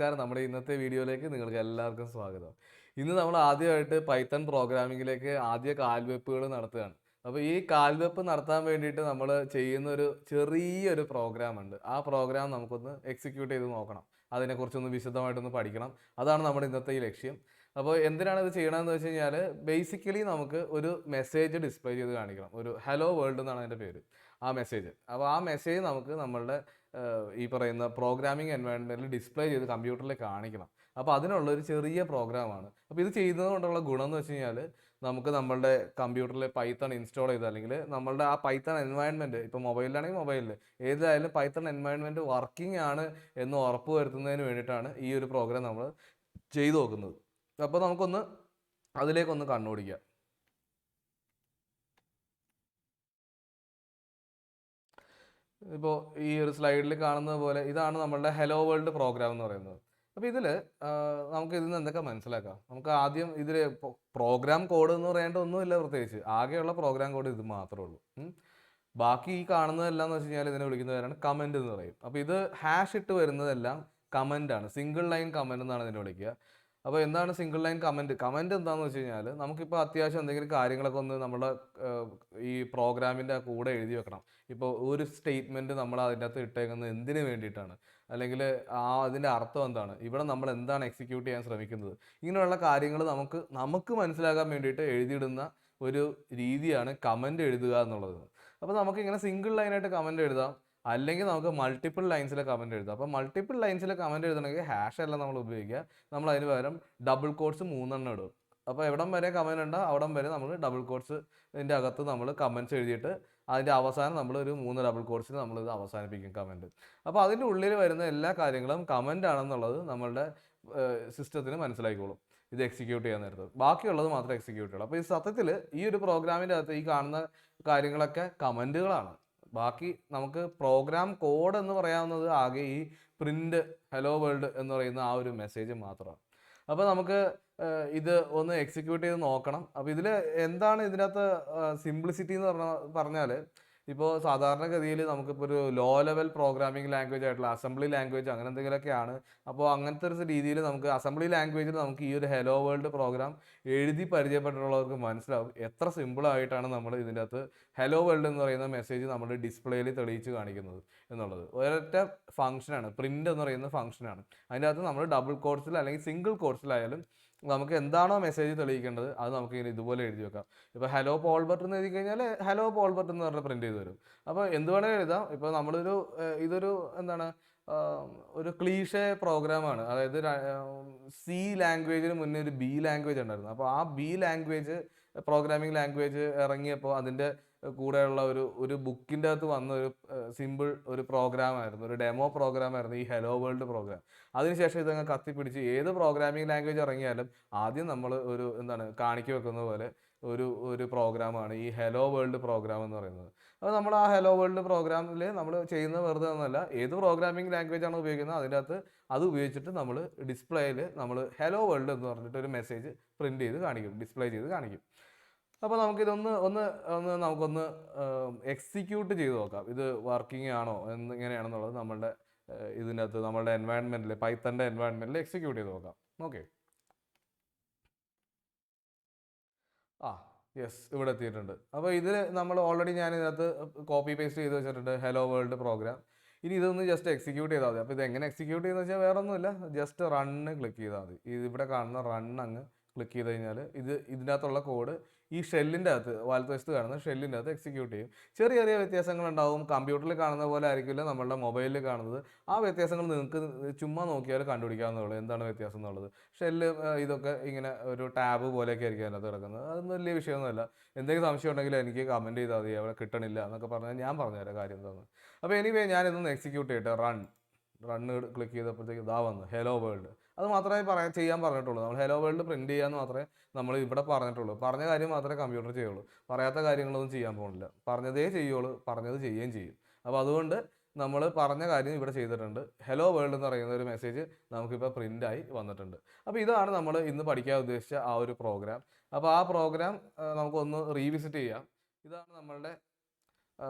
നമസ്കാരം. നമ്മുടെ ഇന്നത്തെ വീഡിയോയിലേക്ക് നിങ്ങൾക്ക് എല്ലാവർക്കും സ്വാഗതം. ഇന്ന് നമ്മൾ ആദ്യമായിട്ട് പൈത്തൺ പ്രോഗ്രാമിംഗിലേക്ക് ആദ്യ കാൽവെപ്പുകൾ നടത്തുകയാണ്. അപ്പോൾ ഈ കാൽവെപ്പ് നടത്താൻ വേണ്ടിയിട്ട് നമ്മൾ ചെയ്യുന്ന ഒരു ചെറിയൊരു പ്രോഗ്രാം ഉണ്ട്. ആ പ്രോഗ്രാം നമുക്കൊന്ന് എക്സിക്യൂട്ട് ചെയ്ത് നോക്കണം. അതിനെക്കുറിച്ചൊന്ന് വിശദമായിട്ടൊന്ന് പഠിക്കണം. അതാണ് നമ്മുടെ ഇന്നത്തെ ഈ ലക്ഷ്യം. അപ്പോൾ എന്തിനാണ് ഇത് ചെയ്യണമെന്ന് വെച്ച് കഴിഞ്ഞാൽ ബേസിക്കലി നമുക്ക് ഒരു മെസ്സേജ് ഡിസ്പ്ലേ ചെയ്ത് കാണിക്കണം. ഒരു ഹലോ വേൾഡ് എന്നാണ് അതിൻ്റെ പേര്. ആ മെസ്സേജ്. അപ്പോൾ ആ മെസ്സേജ് നമുക്ക് നമ്മളുടെ ഈ പറയുന്ന പ്രോഗ്രാമിംഗ് എൻവയോൺമെൻറ്റിൽ ഡിസ്പ്ലേ ചെയ്ത് കമ്പ്യൂട്ടറിൽ കാണിക്കണം. അപ്പോൾ അതിനുള്ള ഒരു ചെറിയ പ്രോഗ്രാമാണ്. അപ്പോൾ ഇത് ചെയ്യുന്നത് കൊണ്ടുള്ള ഗുണം എന്ന് വെച്ച് കഴിഞ്ഞാൽ നമുക്ക് നമ്മളുടെ കമ്പ്യൂട്ടറിൽ പൈത്തൺ ഇൻസ്റ്റാൾ ചെയ്ത് അല്ലെങ്കിൽ നമ്മളുടെ ആ പൈത്തൺ എൻവയോൺമെൻറ്റ് ഇപ്പോൾ മൊബൈലിലാണെങ്കിൽ മൊബൈലിൽ ഏതായാലും പൈത്തൺ എൻവയോൺമെൻറ്റ് വർക്കിംഗ് ആണ് എന്ന് ഉറപ്പ് വരുത്തുന്നതിന് വേണ്ടിയിട്ടാണ് ഈ ഒരു പ്രോഗ്രാം നമ്മൾ ചെയ്തു നോക്കുന്നത്. അപ്പോൾ നമുക്കൊന്ന് അതിലേക്കൊന്ന് കണ്ണോടിക്കാം. ഇപ്പോൾ ഈ ഒരു സ്ലൈഡിൽ കാണുന്നത് പോലെ ഇതാണ് നമ്മളുടെ ഹലോ വേൾഡ് പ്രോഗ്രാം എന്ന് പറയുന്നത്. അപ്പോൾ ഇതിൽ നമുക്ക് ഇതിൽ നിന്ന് എന്തൊക്കെ മനസ്സിലാക്കാം. നമുക്ക് ആദ്യം ഇതിൽ പ്രോഗ്രാം കോഡ് എന്ന് പറയേണ്ട ഒന്നുമില്ല പ്രത്യേകിച്ച്. ആകെയുള്ള പ്രോഗ്രാം കോഡ് ഇത് മാത്രമേ ഉള്ളൂ. ബാക്കി ഈ കാണുന്നതെല്ലാം എന്ന് വെച്ച് കഴിഞ്ഞാൽ ഇതിനെ വിളിക്കുന്നവരാണ് കമൻറ്റ് എന്ന് പറയും. അപ്പോൾ ഇത് ഹാഷ് ഇട്ട് വരുന്നതെല്ലാം കമൻ്റാണ്. സിംഗിൾ ലൈൻ കമൻറ്റ് എന്നാണ് ഇതിനെ വിളിക്കുക. അപ്പോൾ എന്താണ് സിംഗിൾ ലൈൻ കമൻറ്റ്? കമൻറ്റ് എന്താണെന്ന് വെച്ച് കഴിഞ്ഞാൽ നമുക്കിപ്പോൾ അത്യാവശ്യം എന്തെങ്കിലും കാര്യങ്ങളൊക്കെ ഒന്ന് നമ്മുടെ ഈ പ്രോഗ്രാമിൻ്റെ കൂടെ എഴുതി വെക്കണം. ഇപ്പോൾ ഒരു സ്റ്റേറ്റ്മെൻറ്റ് നമ്മൾ അതിൻ്റെ അകത്ത് ഇട്ടേക്കുന്നത് എന്തിനു വേണ്ടിയിട്ടാണ്, അല്ലെങ്കിൽ അതിൻ്റെ അർത്ഥം എന്താണ്, ഇവിടെ നമ്മൾ എന്താണ് എക്സിക്യൂട്ട് ചെയ്യാൻ ശ്രമിക്കുന്നത്, ഇങ്ങനെയുള്ള കാര്യങ്ങൾ നമുക്ക് മനസ്സിലാക്കാൻ വേണ്ടിയിട്ട് എഴുതിയിടുന്ന ഒരു രീതിയാണ് കമൻറ്റ് എഴുതുക എന്നുള്ളത്. അപ്പോൾ നമുക്കിങ്ങനെ സിംഗിൾ ലൈനായിട്ട് കമൻറ്റ് എഴുതാം, അല്ലെങ്കിൽ നമുക്ക് മൾട്ടിപ്പിൾ ലൈൻസിലെ കമൻറ്റ് എഴുതാം. അപ്പോൾ മൾട്ടിപ്പിൾ ലൈൻസിലെ കമൻറ്റ് എഴുതണമെങ്കിൽ ഹാഷ് അല്ല നമ്മൾ ഉപയോഗിക്കുക. നമ്മൾ അതിന് പകരം ഡബിൾ കോട്ട്സ് 3 ഇടും. അപ്പോൾ എവിടം വരെ കമൻറ്റ് ഉണ്ടോ അവിടം വരെ നമ്മൾ ഡബിൾ കോട്ട്സ് ഇതിൻ്റെ അകത്ത് നമ്മൾ കമൻറ്റ്സ് എഴുതിയിട്ട് അതിൻ്റെ അവസാനം നമ്മൾ ഒരു 3 ഡബിൾ കോട്ട്സിൽ നമ്മളിത് അവസാനിപ്പിക്കും കമൻറ്റ്. അപ്പോൾ അതിൻ്റെ ഉള്ളിൽ വരുന്ന എല്ലാ കാര്യങ്ങളും കമൻ്റ് ആണെന്നുള്ളത് നമ്മളുടെ സിസ്റ്റത്തിന് മനസ്സിലാക്കിക്കോളും ഇത് എക്സിക്യൂട്ട് ചെയ്യാൻ നേരത്ത്. ബാക്കിയുള്ളത് മാത്രം എക്സിക്യൂട്ട് ചെയ്യുള്ളൂ. അപ്പോൾ ഈ സത്യത്തിൽ ഈ ഒരു പ്രോഗ്രാമിൻ്റെ അകത്ത് ഈ കാണുന്ന കാര്യങ്ങളൊക്കെ കമൻറ്റുകളാണ്. ബാക്കി നമുക്ക് പ്രോഗ്രാം കോഡ് എന്ന് പറയാവുന്നത് ആകെ ഈ പ്രിൻ്റ് ഹലോ വേൾഡ് എന്ന് പറയുന്ന ആ ഒരു മെസ്സേജ് മാത്രമാണ്. അപ്പോൾ നമുക്ക് ഇത് ഒന്ന് എക്സിക്യൂട്ട് ചെയ്ത് നോക്കണം. അപ്പോൾ ഇതിൽ എന്താണ് ഇതിനകത്ത് സിംപ്ലിസിറ്റി എന്ന് പറഞ്ഞാൽ ഇപ്പോൾ സാധാരണഗതിയിൽ നമുക്കിപ്പോൾ ഒരു ലോ ലെവൽ പ്രോഗ്രാമിംഗ് ലാംഗ്വേജ് ആയിട്ടുള്ള അസംബ്ലി ലാംഗ്വേജ് അങ്ങനെ എന്തെങ്കിലുമൊക്കെയാണ്. അപ്പോൾ അങ്ങനത്തെ ഒരു രീതിയിൽ നമുക്ക് അസംബ്ലി ലാംഗ്വേജിൽ നമുക്ക് ഈ ഒരു ഹലോ വേൾഡ് പ്രോഗ്രാം എഴുതി പരിചയപ്പെട്ടിട്ടുള്ളവർക്ക് മനസ്സിലാവും എത്ര സിമ്പിളായിട്ടാണ് നമ്മൾ ഇതിൻ്റെ അകത്ത് ഹലോ വേൾഡ് എന്ന് പറയുന്ന മെസ്സേജ് നമ്മുടെ ഡിസ്പ്ലേയിൽ തെളിയിച്ച് കാണിക്കുന്നത് എന്നുള്ളത്. ഒരൊറ്റ ഫംഗ്ഷനാണ്, പ്രിൻ്റ് എന്ന് പറയുന്ന ഫംഗ്ഷനാണ്. അതിൻ്റെ അകത്ത് നമ്മൾ ഡബിൾ കോട്ട്സിൽ അല്ലെങ്കിൽ സിംഗിൾ കോട്ട്സിലായാലും നമുക്ക് എന്താണോ മെസ്സേജ് തെളിയിക്കേണ്ടത് അത് നമുക്ക് ഇങ്ങനെ ഇതുപോലെ എഴുതി വെക്കാം. ഇപ്പോൾ ഹലോ പോൾബർട്ട് എന്ന് എഴുതി കഴിഞ്ഞാൽ ഹലോ പോൾബർട്ട് എന്ന് പറഞ്ഞാൽ പ്രിൻറ്റ് ചെയ്ത് വരും. അപ്പോൾ എന്ത് വേണമെങ്കിലും എഴുതാം. ഇപ്പോൾ നമ്മളൊരു ഇതൊരു എന്താണ് ഒരു ക്ലീഷേ പ്രോഗ്രാമാണ്. അതായത് സി ലാംഗ്വേജിന് മുന്നേ ഒരു ബി ലാംഗ്വേജ് ഉണ്ടായിരുന്നു. അപ്പോൾ ആ ബി ലാംഗ്വേജ് പ്രോഗ്രാമിംഗ് ലാംഗ്വേജ് ഇറങ്ങിയപ്പോൾ അതിൻ്റെ കൂടെയുള്ള ഒരു ബുക്കിൻ്റെ അകത്ത് വന്ന ഒരു സിമ്പിൾ ഒരു പ്രോഗ്രാമായിരുന്നു, ഒരു ഡെമോ പ്രോഗ്രാമായിരുന്നു ഈ ഹലോ വേൾഡ് പ്രോഗ്രാം. അതിനുശേഷം ഇതങ്ങ് കത്തിപ്പിടിച്ച് ഏത് പ്രോഗ്രാമിംഗ് ലാംഗ്വേജ് ഇറങ്ങിയാലും ആദ്യം നമ്മൾ ഒരു കാണിക്ക വെക്കുന്ന പോലെ ഒരു പ്രോഗ്രാമാണ് ഈ ഹലോ വേൾഡ് പ്രോഗ്രാം എന്ന് പറയുന്നത്. അപ്പോൾ നമ്മൾ ആ ഹലോ വേൾഡ് പ്രോഗ്രാമിൽ നമ്മൾ ചെയ്യുന്നത് വെറുതെ ഒന്നുമല്ല, ഏത് പ്രോഗ്രാമിംഗ് ലാംഗ്വേജ് ആണ് ഉപയോഗിക്കുന്നത് അതിൻ്റെ അകത്ത് അത് ഉപയോഗിച്ചിട്ട് നമ്മൾ ഡിസ്പ്ലേയിൽ നമ്മൾ ഹലോ വേൾഡ് എന്ന് പറഞ്ഞിട്ട് ഒരു മെസ്സേജ് പ്രിൻറ്റ് ചെയ്ത് കാണിക്കും, ഡിസ്പ്ലേ ചെയ്ത് കാണിക്കും. അപ്പോൾ നമുക്കിതൊന്ന് നമുക്കൊന്ന് എക്സിക്യൂട്ട് ചെയ്ത് നോക്കാം. ഇത് വർക്കിംഗ് ആണോ എങ്ങനെയാണെന്നുള്ളത് നമ്മളുടെ ഇതിൻ്റെ അകത്ത് നമ്മളുടെ എൻവയോൺമെൻറ്റിൽ പൈത്തൻ്റെ എൻവയോൺമെൻറ്റിൽ എക്സിക്യൂട്ട് ചെയ്ത് നോക്കാം. ഓക്കെ, യെസ്, ഇവിടെ എത്തിയിട്ടുണ്ട്. അപ്പോൾ ഇതിൽ നമ്മൾ ഓൾറെഡി ഞാൻ ഇതിനകത്ത് കോപ്പി പേസ്റ്റ് ചെയ്ത് വെച്ചിട്ടുണ്ട് ഹലോ വേൾഡ് പ്രോഗ്രാം. ഇനി ഇതൊന്ന് ജസ്റ്റ് എക്സിക്യൂട്ട് ചെയ്താൽ മതി. അപ്പോൾ ഇത് എങ്ങനെ എക്സിക്യൂട്ട് ചെയ്യുന്നത് വെച്ചാൽ വേറെ ഒന്നുമില്ല, ജസ്റ്റ് റണ്ണ് ക്ലിക്ക് ചെയ്താൽ മതി. ഇവിടെ കാണുന്ന റൺ അങ്ങ് ക്ലിക്ക് ചെയ്ത് കഴിഞ്ഞാൽ ഇതിനകത്തുള്ള കോഡ് ഈ ഷെല്ലിൻ്റെ അകത്ത് വലതുവശത്ത് കാണുന്ന ഷെല്ലിൻ്റെ അകത്ത് എക്സിക്യൂട്ട് ചെയ്യും. ചെറിയ ചെറിയ വ്യത്യാസങ്ങളുണ്ടാവും. കമ്പ്യൂട്ടറിൽ കാണുന്ന പോലെ ആയിരിക്കില്ല നമ്മളുടെ മൊബൈലിൽ കാണുന്നത്. ആ വ്യത്യാസങ്ങൾ നിങ്ങൾക്ക് ചുമ്മാ നോക്കിയാൽ കണ്ടുപിടിക്കാവുന്നതുള്ളൂ എന്താണ് വ്യത്യാസം എന്നുള്ളത്. ഷെല്ല് ഇതൊക്കെ ഇങ്ങനെ ഒരു ടാബ് പോലെയൊക്കെ ആയിരിക്കും അതിനകത്ത് കിടക്കുന്നത്. അതൊന്നും വലിയ വിഷയമൊന്നുമല്ല. എന്തെങ്കിലും സംശയം ഉണ്ടെങ്കിൽ എനിക്ക് കമൻറ്റ് ചെയ്താൽ മതി, അവിടെ കിട്ടണില്ല എന്നൊക്കെ പറഞ്ഞാൽ ഞാൻ പറഞ്ഞുതരാം കാര്യം എന്താണെന്ന്. അപ്പോൾ എനിവേ ഞാനിതൊന്ന് എക്സിക്യൂട്ട് ചെയ്യട്ടെ. റണ്ണ് ക്ലിക്ക് ചെയ്തപ്പോഴത്തേക്ക് ഇതാ വന്നു ഹലോ വേൾഡ്. അത് മാത്രമേ ചെയ്യാൻ പറഞ്ഞിട്ടുള്ളൂ. നമ്മൾ ഹലോ വേൾഡ് പ്രിൻറ്റ് ചെയ്യാമെന്ന് മാത്രമേ നമ്മൾ ഇവിടെ പറഞ്ഞിട്ടുള്ളൂ. പറഞ്ഞ കാര്യം മാത്രമേ കമ്പ്യൂട്ടർ ചെയ്യുള്ളൂ. പറയാത്ത കാര്യങ്ങളൊന്നും ചെയ്യാൻ പോകുന്നില്ല. പറഞ്ഞതേ ചെയ്യുള്ളൂ, പറഞ്ഞത് ചെയ്യുകയും ചെയ്യും. അപ്പോൾ അതുകൊണ്ട് നമ്മൾ പറഞ്ഞ കാര്യം ഇവിടെ ചെയ്തിട്ടുണ്ട്. ഹലോ വേൾഡ് എന്ന് പറയുന്ന ഒരു മെസ്സേജ് നമുക്കിപ്പോൾ പ്രിൻ്റായി വന്നിട്ടുണ്ട്. അപ്പോൾ ഇതാണ് നമ്മൾ ഇന്ന് പഠിക്കാൻ ഉദ്ദേശിച്ച ആ ഒരു പ്രോഗ്രാം. അപ്പോൾ ആ പ്രോഗ്രാം നമുക്കൊന്ന് റീവിസിറ്റ് ചെയ്യാം. ഇതാണ് നമ്മളുടെ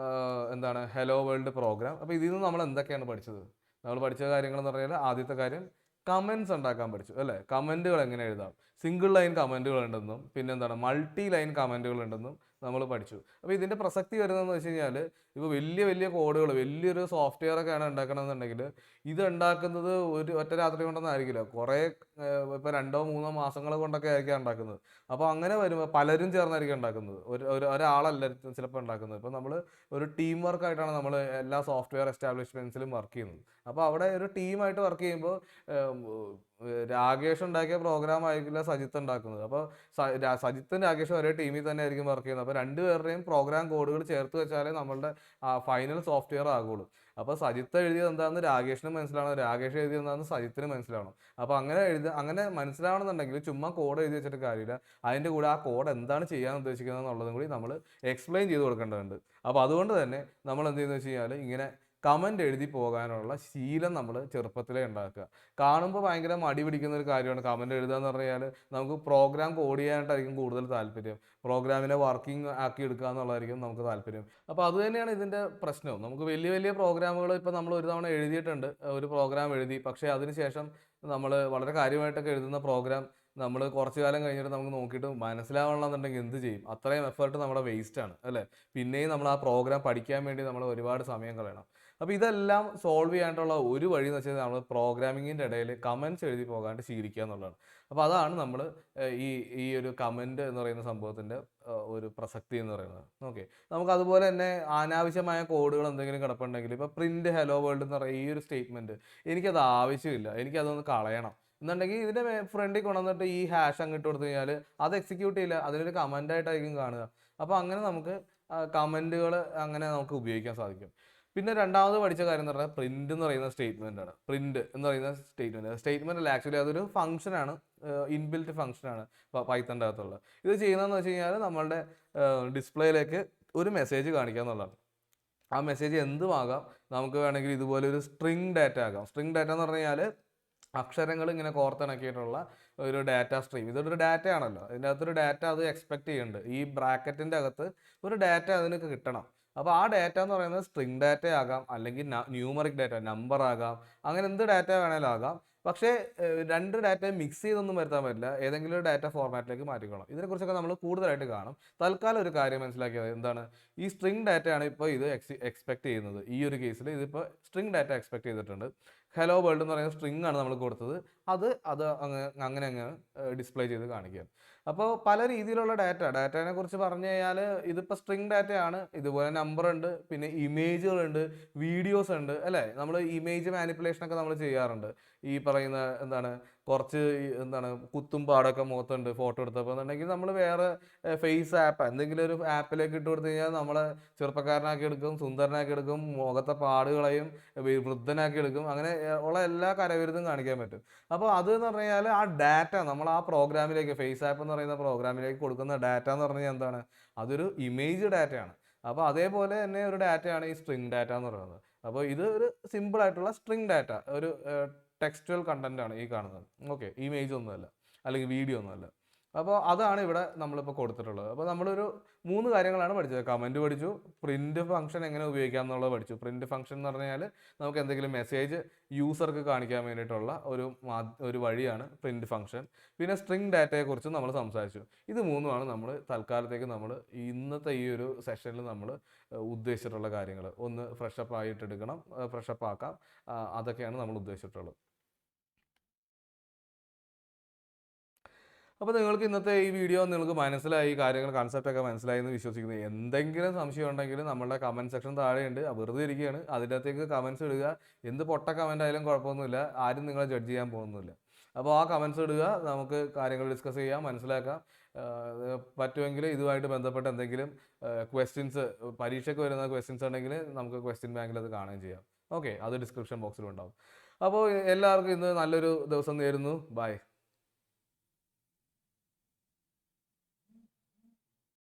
ഹലോ വേൾഡ് പ്രോഗ്രാം. അപ്പോൾ ഇതിൽ നിന്ന് നമ്മൾ എന്തൊക്കെയാണ് പഠിച്ചത്? നമ്മൾ പഠിച്ച കാര്യങ്ങളെന്ന് പറഞ്ഞാൽ ആദ്യത്തെ കാര്യം കമൻസ് ഉണ്ടാക്കാൻ പഠിച്ചു അല്ലേ? കമൻറ്റുകൾ എങ്ങനെ എഴുതാം, സിംഗിൾ ലൈൻ കമൻറ്റുകൾ ഉണ്ടെന്നും പിന്നെ എന്താണ് മൾട്ടി ലൈൻ കമൻറ്റുകൾ ഉണ്ടെന്നും നമ്മൾ പഠിച്ചു. അപ്പോൾ ഇതിൻ്റെ പ്രസക്തി വരുന്നതെന്ന് വെച്ച് കഴിഞ്ഞാൽ ഇപ്പോൾ വലിയ വലിയ കോഡുകൾ വലിയൊരു സോഫ്റ്റ്വെയർ ഒക്കെയാണ് ഉണ്ടാക്കണമെന്നുണ്ടെങ്കിൽ ഇത് ഉണ്ടാക്കുന്നത് ഒരു ഒറ്റ രാത്രി കൊണ്ടൊന്നും ആയിരിക്കില്ല. കുറേ ഇപ്പോൾ 2 3 മാസങ്ങൾ കൊണ്ടൊക്കെ ആയിരിക്കും ഉണ്ടാക്കുന്നത്. അപ്പോൾ അങ്ങനെ വരുമ്പോൾ പലരും ചേർന്നായിരിക്കും ഉണ്ടാക്കുന്നത്. ഒരാളല്ല ചിലപ്പോൾ ഉണ്ടാക്കുന്നത്. ഇപ്പോൾ നമ്മൾ ഒരു ടീം വർക്കായിട്ടാണ് നമ്മൾ എല്ലാ സോഫ്റ്റ്വെയർ എസ്റ്റാബ്ലിഷ്മെൻറ്റ്സിലും വർക്ക് ചെയ്യുന്നത്. അപ്പോൾ അവിടെ ഒരു ടീമായിട്ട് വർക്ക് ചെയ്യുമ്പോൾ രാകേഷ് ഉണ്ടാക്കിയ പ്രോഗ്രാം ആയിരിക്കില്ല സജിത്ത് ഉണ്ടാക്കുന്നത്. അപ്പോൾ സജിത്തും രാകേഷും ഒരേ ടീമിൽ തന്നെ ആയിരിക്കും വർക്ക് ചെയ്യുന്നത്. അപ്പോൾ രണ്ടുപേരുടെയും പ്രോഗ്രാം കോഡുകൾ ചേർത്ത് വെച്ചാലേ നമ്മളുടെ ഫൈനൽ സോഫ്റ്റ്വെയർ ആകുള്ളൂ. അപ്പോൾ സജിത്ത് എഴുതിയത് എന്താണെന്ന് രാകേഷിന് മനസ്സിലാവണം, രാകേഷ് എഴുതിയത് എന്താണെന്ന് സജിത്തിന് മനസ്സിലാവണം. അപ്പോൾ അങ്ങനെ മനസ്സിലാവണമെന്നുണ്ടെങ്കിൽ ചുമ്മാ കോഡ് എഴുതി വെച്ചിട്ട് കാര്യമില്ല. അതിൻ്റെ കൂടെ ആ കോഡ് എന്താണ് ചെയ്യാൻ ഉദ്ദേശിക്കുന്നത് എന്നുള്ളതും കൂടി നമ്മൾ എക്സ്പ്ലെയിൻ ചെയ്ത് കൊടുക്കേണ്ടതുണ്ട്. അപ്പോൾ അതുകൊണ്ട് തന്നെ നമ്മൾ എന്ത് ചെയ്യുന്നത് വെച്ച് കഴിഞ്ഞാൽ ഇങ്ങനെ കമൻ്റ് എഴുതി പോകാനുള്ള ശീലം നമ്മൾ ചെറുപ്പത്തിലേ ഉണ്ടാക്കുക. കാണുമ്പോൾ ഭയങ്കര മടി പിടിക്കുന്ന ഒരു കാര്യമാണ് കമൻ്റ് എഴുതുക എന്ന് പറഞ്ഞു കഴിഞ്ഞാൽ. നമുക്ക് പ്രോഗ്രാം കോഡ് ചെയ്യാനായിട്ടായിരിക്കും കൂടുതൽ താല്പര്യം, പ്രോഗ്രാമിനെ വർക്കിംഗ് ആക്കി എടുക്കുക എന്നുള്ളതായിരിക്കും നമുക്ക് താല്പര്യം. അപ്പോൾ അത് തന്നെയാണ് ഇതിൻ്റെ പ്രശ്നവും. നമുക്ക് വലിയ വലിയ പ്രോഗ്രാമുകൾ ഇപ്പോൾ നമ്മൾ ഒരു തവണ എഴുതിയിട്ടുണ്ട്, ഒരു പ്രോഗ്രാം എഴുതി, പക്ഷേ അതിനുശേഷം നമ്മൾ വളരെ കാര്യമായിട്ടൊക്കെ എഴുതുന്ന പ്രോഗ്രാം നമ്മൾ കുറച്ച് കാലം കഴിഞ്ഞിട്ട് നമുക്ക് നോക്കിയിട്ട് മനസ്സിലാവണമെന്നുണ്ടെങ്കിൽ എന്ത് ചെയ്യും? അത്രയും എഫേർട്ട് നമ്മുടെ വേസ്റ്റ് ആണ് അല്ലേ? പിന്നെയും നമ്മൾ ആ പ്രോഗ്രാം പഠിക്കാൻ വേണ്ടി നമ്മൾ ഒരുപാട് സമയം കളയണം. അപ്പോൾ ഇതെല്ലാം സോൾവ് ചെയ്യാനായിട്ടുള്ള ഒരു വഴി എന്ന് വെച്ചാൽ നമ്മൾ പ്രോഗ്രാമിങ്ങിൻ്റെ ഇടയിൽ കമൻറ്റ്സ് എഴുതി പോകാണ്ട് ശീലിക്കുക എന്നുള്ളതാണ്. അപ്പോൾ അതാണ് നമ്മൾ ഈ ഈ ഒരു കമൻറ്റ് എന്ന് പറയുന്ന സംഭവത്തിൻ്റെ ഒരു പ്രസക്തി എന്ന് പറയുന്നത്. ഓക്കെ, നമുക്ക് അതുപോലെ തന്നെ അനാവശ്യമായ കോഡുകൾ എന്തെങ്കിലും കിടപ്പുണ്ടെങ്കിൽ ഇപ്പോൾ പ്രിൻറ്റ് ഹലോ വേൾഡ് എന്ന് പറയുന്ന ഈ ഒരു സ്റ്റേറ്റ്മെൻറ്റ് എനിക്കത് ആവശ്യമില്ല, എനിക്കതൊന്ന് കളയണം എന്നുണ്ടെങ്കിൽ ഇതിൻ്റെ ഫ്രണ്ടിൽ കൊണ്ടുവന്നിട്ട് ഈ ഹാഷ് അങ്ങിട്ട് കൊടുത്തു കഴിഞ്ഞാൽ അത് എക്സിക്യൂട്ട് ചെയ്യില്ല, അതിനൊരു കമൻ്റായിട്ടായിരിക്കും കാണുക. അപ്പോൾ അങ്ങനെ നമുക്ക് കമൻറ്റുകൾ അങ്ങനെ നമുക്ക് ഉപയോഗിക്കാൻ സാധിക്കും. പിന്നെ രണ്ടാമത് പഠിച്ച കാര്യം എന്ന് പറഞ്ഞാൽ പ്രിന്റ് എന്ന് പറയുന്ന സ്റ്റേറ്റ്മെന്റ് ആണ്. പ്രിന്റ് എന്ന് പറയുന്ന സ്റ്റേറ്റ്മെന്റ് അല്ല, ആക്ച്വലി അതൊരു ഫംഗ്ഷനാണ്, ഇൻബിൽറ്റ് ഫംഗ്ഷനാണ് പൈത്തൻ്റെ അകത്തുള്ളത്. ഇത് ചെയ്യുന്നതെന്ന് വെച്ച് കഴിഞ്ഞാൽ നമ്മളുടെ ഡിസ്പ്ലേയിലേക്ക് ഒരു മെസ്സേജ് കാണിക്കുക എന്നുള്ളതാണ്. ആ മെസ്സേജ് എന്തുമാകാം, നമുക്ക് വേണമെങ്കിൽ ഇതുപോലെ ഒരു സ്ട്രിങ് ഡാറ്റ ആകാം. സ്ട്രിങ് ഡാറ്റ എന്ന് പറഞ്ഞു കഴിഞ്ഞാൽ അക്ഷരങ്ങൾ ഇങ്ങനെ കോർത്തിണക്കിയിട്ടുള്ള ഒരു ഡാറ്റ സ്ട്രീം. ഇതൊരു ഡാറ്റ ആണല്ലോ, ഇതിൻ്റെ അകത്തൊരു ഡാറ്റ അത് എക്സ്പെക്ട് ചെയ്യുന്നുണ്ട്. ഈ ബ്രാക്കറ്റിൻ്റെ അകത്ത് ഒരു ഡാറ്റ അതിന് കിട്ടണം. അപ്പോൾ ആ ഡാറ്റ എന്ന് പറയുന്നത് സ്ട്രിങ് ഡാറ്റ ആകാം, അല്ലെങ്കിൽ ന്യൂമറിക് ഡാറ്റ നമ്പർ ആകാം, അങ്ങനെ എന്ത് ഡാറ്റ വേണേലും ആകാം. പക്ഷേ രണ്ട് ഡാറ്റ മിക്സ് ചെയ്തൊന്നും വരുത്താൻ പറ്റില്ല, ഏതെങ്കിലും ഒരു ഡാറ്റ ഫോർമാറ്റിലേക്ക് മാറ്റിക്കോണം. ഇതിനെക്കുറിച്ചൊക്കെ നമ്മൾ കൂടുതലായിട്ട് കാണും. തൽക്കാലം ഒരു കാര്യം മനസ്സിലാക്കിയത് എന്താണ്, ഈ സ്ട്രിങ് ഡാറ്റയാണ് ഇപ്പോൾ ഇത് എക്സ്പെക്ട് ചെയ്യുന്നത്. ഈ ഒരു കേസിൽ ഇതിപ്പോൾ സ്ട്രിങ് ഡാറ്റ എക്സ്പെക്ട് ചെയ്തിട്ടുണ്ട്. ഹലോ വേൾഡ് എന്ന് പറയുന്ന സ്ട്രിങ് ആണ് നമ്മൾ കൊടുത്തത്, അത് അങ്ങനെ ഡിസ്പ്ലേ ചെയ്ത് കാണിക്കുക. അപ്പോൾ പല രീതിയിലുള്ള ഡാറ്റയെ കുറിച്ച് പറഞ്ഞു കഴിഞ്ഞാൽ ഇതിപ്പോൾ സ്ട്രിങ് ഡാറ്റയാണ്, ഇതുപോലെ നമ്പർ ഉണ്ട്, പിന്നെ ഇമേജുകളുണ്ട്, വീഡിയോസ് ഉണ്ട് അല്ലേ? നമ്മൾ ഇമേജ് മാനിപ്പുലേഷനൊക്കെ നമ്മൾ ചെയ്യാറുണ്ട്. ഈ പറയുന്ന എന്താണ് കുറച്ച് എന്താണ് കുത്തും പാടൊക്കെ മുഖത്തുണ്ട് ഫോട്ടോ എടുത്തപ്പോൾ എന്നുണ്ടെങ്കിൽ നമ്മൾ വേറെ ഫേസ് ആപ്പ് എന്തെങ്കിലും ഒരു ആപ്പിലേക്ക് ഇട്ട് കൊടുത്തു കഴിഞ്ഞാൽ നമ്മളെ ചെറുപ്പക്കാരനാക്കി എടുക്കും, സുന്ദരനാക്കി എടുക്കും, മുഖത്തെ പാടുകളെയും വൃദ്ധനാക്കി എടുക്കും, അങ്ങനെ ഉള്ള എല്ലാ കരവിരുതും കാണിക്കാൻ പറ്റും. അപ്പോൾ അത് എന്ന് പറഞ്ഞു കഴിഞ്ഞാൽ ആ ഡാറ്റ നമ്മൾ ആ പ്രോഗ്രാമിലേക്ക്, ഫേസ് ആപ്പ് എന്ന് പറയുന്ന പ്രോഗ്രാമിലേക്ക് കൊടുക്കുന്ന ഡാറ്റ എന്ന് പറഞ്ഞു കഴിഞ്ഞാൽ എന്താണ്, അതൊരു ഇമേജ് ഡാറ്റയാണ്. അപ്പോൾ അതേപോലെ തന്നെ ഒരു ഡാറ്റയാണ് ഈ സ്ട്രിങ് ഡാറ്റ എന്ന് പറയുന്നത്. അപ്പോൾ ഇത് ഒരു സിമ്പിൾ ആയിട്ടുള്ള സ്ട്രിങ് ഡാറ്റ, ഒരു ടെക്സ്റ്റുവൽ കണ്ടന്റ് ആണ് ഈ കാണുന്നത്. ഓക്കെ, ഇമേജ് ഒന്നുമല്ല, അല്ലെങ്കിൽ വീഡിയോ ഒന്നുമല്ല. അപ്പോൾ അതാണ് ഇവിടെ നമ്മളിപ്പോൾ കൊടുത്തിട്ടുള്ളത്. അപ്പോൾ നമ്മളൊരു 3 കാര്യങ്ങളാണ് പഠിച്ചത്. കമൻറ്റ് പഠിച്ചു, പ്രിൻറ്റ് ഫംഗ്ഷൻ എങ്ങനെ ഉപയോഗിക്കാം എന്നുള്ളത് പഠിച്ചു. പ്രിൻറ്റ് ഫംഗ്ഷൻ എന്ന് പറഞ്ഞു കഴിഞ്ഞാൽ നമുക്ക് എന്തെങ്കിലും മെസ്സേജ് യൂസർക്ക് കാണിക്കാൻ വേണ്ടിയിട്ടുള്ള ഒരു വഴിയാണ് പ്രിൻറ്റ് ഫംഗ്ഷൻ. പിന്നെ സ്ട്രിങ് ഡാറ്റയെക്കുറിച്ച് നമ്മൾ സംസാരിച്ചു. ഇത് 3മാണ് നമ്മൾ തൽക്കാലത്തേക്ക് നമ്മൾ ഇന്നത്തെ ഈ ഒരു സെഷനിൽ നമ്മൾ ഉദ്ദേശിച്ചിട്ടുള്ള കാര്യങ്ങൾ. ഒന്ന് ഫ്രഷപ്പ് ആയിട്ടെടുക്കണം, ഫ്രഷപ്പ് ആക്കാം, അതൊക്കെയാണ് നമ്മൾ ഉദ്ദേശിച്ചിട്ടുള്ളത്. അപ്പോൾ നിങ്ങൾക്ക് ഇന്നത്തെ ഈ വീഡിയോ നിങ്ങൾക്ക് മനസ്സിലായി, കാര്യങ്ങൾ കൺസെപ്റ്റൊക്കെ മനസ്സിലായി എന്ന് വിശ്വസിക്കുന്നു. എന്തെങ്കിലും സംശയം ഉണ്ടെങ്കിൽ നമ്മളുടെ കമൻറ്റ് സെക്ഷൻ താഴെയുണ്ട്, വെറുതെ ഇരിക്കുകയാണ്, അതിൻ്റെ അകത്തേക്ക് കമൻറ്റ്സ് ഇടുക. എന്ത് പൊട്ട കമൻ്റ് ആയാലും കുഴപ്പമൊന്നുമില്ല, ആരും നിങ്ങളെ ജഡ്ജ് ചെയ്യാൻ പോകുന്നില്ല. അപ്പോൾ ആ കമൻറ്റ്സ് ഇടുക, നമുക്ക് കാര്യങ്ങൾ ഡിസ്കസ് ചെയ്യാം, മനസ്സിലാക്കാം. പറ്റുമെങ്കിൽ ഇതുമായിട്ട് ബന്ധപ്പെട്ട എന്തെങ്കിലും ക്വസ്റ്റ്യൻസ്, പരീക്ഷയ്ക്ക് വരുന്ന ക്വസ്റ്റ്യൻസ് ഉണ്ടെങ്കിൽ നമുക്ക് ക്വസ്റ്റ്യൻ ബാങ്കിൽ അത് കാണുകയും ചെയ്യാം. ഓക്കെ, അത് ഡിസ്ക്രിപ്ഷൻ ബോക്സിലും ഉണ്ടാവും. അപ്പോൾ എല്ലാവർക്കും ഇന്ന് നല്ലൊരു ദിവസം നേരുന്നു. ബൈ.